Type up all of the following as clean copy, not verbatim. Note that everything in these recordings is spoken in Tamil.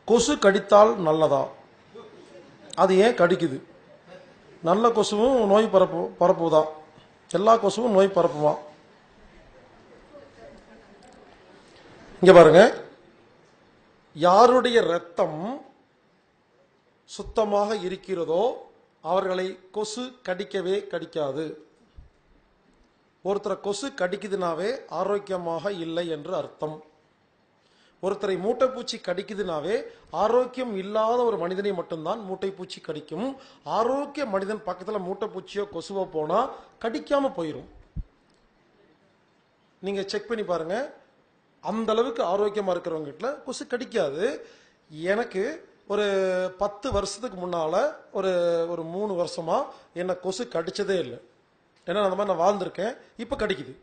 கொசு கடித்தால் நல்லதா? அது ஏன் கடிக்குது? நல்ல கொசுவும் நோய் பரப்புவதா? எல்லா கொசுவும் நோய் பரப்புமா? இங்க பாருங்க, யாருடைய ரத்தம் சுத்தமாக இருக்கிறதோ அவர்களை கொசு கடிக்கவே கடிக்காது. ஒருத்தரை கொசு கடிக்குதுனாவே ஆரோக்கியமாக இல்லை என்று அர்த்தம். ஒருத்தரை மூட்டைப்பூச்சி கடிக்குதுனாவே ஆரோக்கியம் இல்லாத ஒரு மனிதனை மட்டும்தான் மூட்டைப்பூச்சி கடிக்கும். ஆரோக்கிய மனிதன் பக்கத்துல மூட்டைப்பூச்சியோ கொசுவோ போனா கடிக்காம போயிடும். நீங்க செக் பண்ணி பாருங்க, அந்த அளவுக்கு ஆரோக்கியமா இருக்கிறவங்க கிட்ட கொசு கடிக்காது. எனக்கு ஒரு 10 வருஷத்துக்கு முன்னால ஒரு 3 வருஷமா என்ன கொசு கடிச்சதே இல்லை. ஏன்னா அந்த மாதிரி நான் வாழ்ந்திருக்கேன். இப்ப கடிக்குது.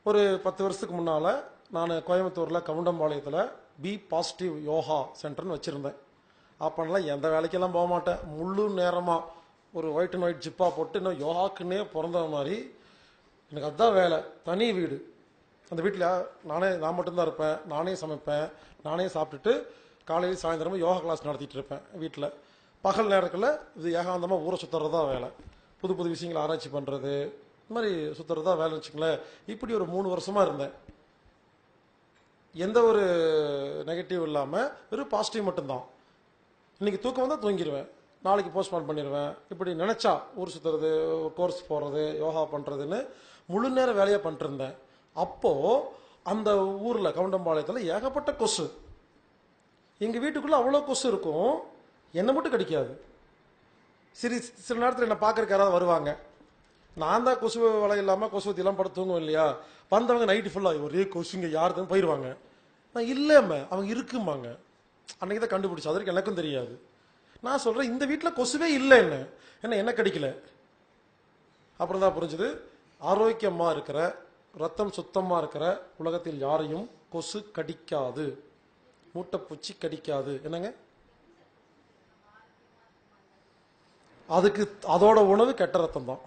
ஒரு 10 வருஷத்துக்கு முன்னால நான் கோயம்புத்தூர்ல கவுண்டம்பாளையத்தில் பி பாசிட்டிவ் யோகா சென்டர்னு வச்சிருந்தேன். அப்பெல்லாம் எந்த வேலைக்கெல்லாம் போக மாட்டேன். முழு நேரமா ஒரு ஒயிட் அண்ட் ஒயிட் ஜிப்பா போட்டு இன்னும் யோகாக்குன்னே பிறந்த மாதிரி எனக்கு அதுதான் வேலை. தனி வீடு. அந்த வீட்டில் நான் மட்டும்தான் இருப்பேன். நானே சமைப்பேன், நானே சாப்பிட்டுட்டு காலையில் சாயந்தரமும் யோகா கிளாஸ் நடத்திட்டு இருப்பேன் வீட்டில். பகல் நேரத்தில் இது ஏகாந்தமாக ஊரை சுற்றுறது தான் வேலை. புது புது விஷயங்களை ஆராய்ச்சி பண்ணுறது, இந்த மாதிரி சுற்றுறது தான் வேலைன்னு வச்சுங்களேன். இப்படி ஒரு 3 வருஷமா இருந்தேன். எந்த ஒரு நெகட்டிவ் இல்லாமல் வெறும் பாசிட்டிவ் மட்டும்தான். இன்னைக்கு தூக்கம் வந்தால் தூங்கிடுவேன், நாளைக்கு போஸ்ட்பான் பண்ணிடுவேன். இப்படி நினைச்சா ஊர் சுற்றுறது, கோர்ஸ் போகிறது, யோகா பண்ணுறதுன்னு முழு நேர வேலையாக பண்ணிட்டு இருந்தேன். அப்போ அந்த ஊரில் கவுண்டம்பாளையத்தில் ஏகப்பட்ட கொசு. எங்கள் வீட்டுக்குள்ளே அவ்வளோ கொசு இருக்கும், என்னை மட்டும் கடிக்காது. சில நேரத்தில் என்ன பார்க்கறக்கு யாராவது வருவாங்க. நான் தான் கொசு வலை இல்லாமல் கொசுவத்திலாம் படுத்து தூங்குவோம் இல்லையா. வந்தவங்க நைட்டு ஃபுல்லாக ஒரே கொசுங்க யாருதுன்னு போயிடுவாங்க. நான் இல்லைம்மா அவங்க இருக்குமாங்க. அன்னைக்கு தான் கண்டுபிடிச்சு, அது வரைக்கும் எனக்கும் தெரியாது. நான் சொல்கிறேன், இந்த வீட்டில் கொசுவே இல்லை, என்ன கடிக்கல. அப்புறம் தான் புரிஞ்சுது, ஆரோக்கியமாக இருக்கிற ரத்தம் சுத்தமாக இருக்கிற உலகத்தில் யாரையும் கொசு கடிக்காது, மூட்டைப்பூச்சி கடிக்காது. என்னங்க அதுக்கு அதோட உணவு கெட்ட ரத்தம் தான்.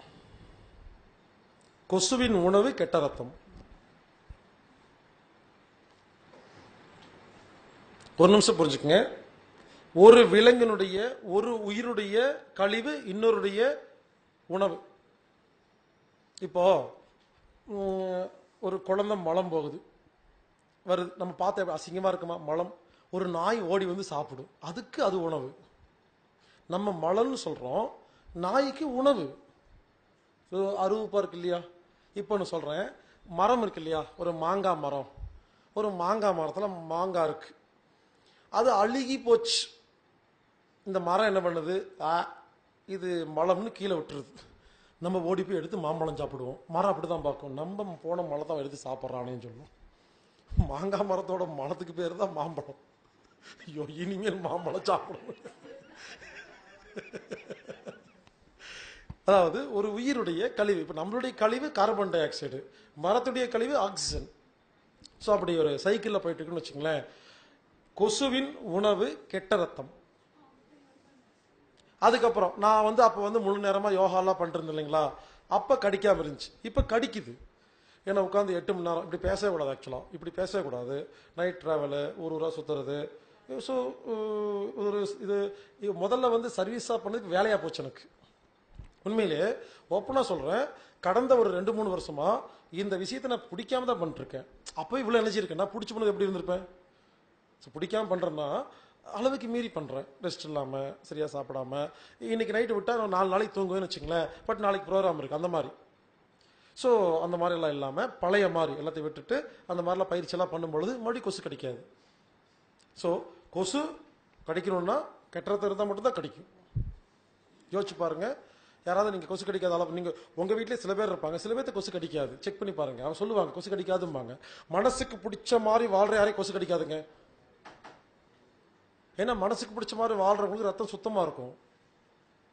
கொசுவின் உணவு கெட்ட ரத்தம். ஒரு நிமிஷம் புரிஞ்சுக்கங்க. ஒரு விலங்கினுடைய ஒரு உயிருடைய கழிவு இன்னொருடைய உணவு. இப்போ ஒரு குழந்தை மலம் போகுது வருது, நம்ம பார்த்த அசிங்கமா இருக்குமா மலம்? ஒரு நாய் ஓடி வந்து சாப்பிடும், அதுக்கு அது உணவு. நம்ம மலம்னு சொல்றோம், நாய்க்கு உணவு. அருவப்பா இருக்கு இல்லையா? இப்போ நான் சொல்றேன், மரம் இருக்கு இல்லையா, ஒரு மாங்காய் மரம். ஒரு மாங்காய் மரத்தில் மாங்காய் இருக்கு, அது அழுகி போச்சு. இந்த மரம் என்ன பண்ணுது? இது மலம்னு கீழே விட்டுருது. நம்ம ஓடி போய் எடுத்து மாம்பழம் சாப்பிடுவோம். மரம் அப்படிதான் பார்க்கும், நம்ம போன மரம் தான் எடுத்து சாப்பிட்றானேன்னு சொல்லுவோம். மாங்காய் மரத்தோட மரத்துக்கு பேர் தான் மாம்பழம். ஐயோ, இனிமேல் மாம்பழம் சாப்பிடணும். அதாவது ஒரு உயிருடைய கழிவு. இப்ப நம்மளுடைய கழிவு கார்பன் டை ஆக்சைடு, மரத்துடைய கழிவு ஆக்சிஜன். ஸோ அப்படி ஒரு சைக்கிளில் போயிட்டு இருக்குன்னு வச்சுங்களேன். கொசுவின் உணவு கெட்ட ரத்தம். அதுக்கப்புறம் நான் அப்போ முழு நேரமா யோகாலாம் பண்ணிட்டு இருந்தேன் இல்லைங்களா, அப்ப கடிக்காம இருந்துச்சு. இப்ப கடிக்குது. ஏன்னா உட்காந்து 8 மணி நேரம் இப்படி பேசவே கூடாது. ஆக்சுவலா இப்படி பேசவே கூடாது. நைட் டிராவலு, ஊரா சுத்துறது. ஸோ இது முதல்ல சர்வீஸா பண்ணதுக்கு வேலையா போச்சு எனக்கு. உண்மையிலே ஓப்பனா சொல்றேன், கடந்த ஒரு 2-3 வருஷமா இந்த விஷயத்தை நான் பிடிக்காம தான் பண்ணிட்டு இருக்கேன். அப்போ இவ்வளவு எனர்ஜி இருக்கேன். நான் பிடிச்சி பண்ணது எப்படி இருந்திருப்பேன்? பிடிக்காம பண்றேன்னா அளவுக்கு மீறி பண்றேன். ரெஸ்ட் இல்லாம, சரியா சாப்பிடாம. இன்னைக்கு நைட்டு விட்டா 4 நாளைக்கு தூங்குவேன்னு வச்சுங்களேன். பட் நாளைக்கு ப்ரோக்ராம் இருக்கு, அந்த மாதிரி. ஸோ அந்த மாதிரி எல்லாம் இல்லாம பழைய மாதிரி எல்லாத்தையும் விட்டுட்டு அந்த மாதிரிலாம் பயிற்சி எல்லாம் பண்ணும்பொழுது மறுபடியும் கொசு கடிக்காது. ஸோ கொசு கடிக்கணும்னா கெட்டறத இருந்தால் மட்டும் தான் கடிக்கும். யோசிச்சு பாருங்க. யாராவது நீங்க கொசு கடிக்காத அளவு, நீங்க உங்க வீட்டிலே சில பேர் இருப்பாங்க, சில பேர்த்து கொசு கடிக்காது. செக் பண்ணி பாருங்க. அவங்க சொல்லுவாங்க கொசு கடிக்காதும்பாங்க. மனசுக்கு பிடிச்ச மாதிரி வாழ்ற யாரையும் கொசு கடிக்காதுங்க. ஏன்னா மனசுக்கு பிடிச்ச மாதிரி வாழ்றவங்களுக்கு ரத்தம் சுத்தமா இருக்கும்.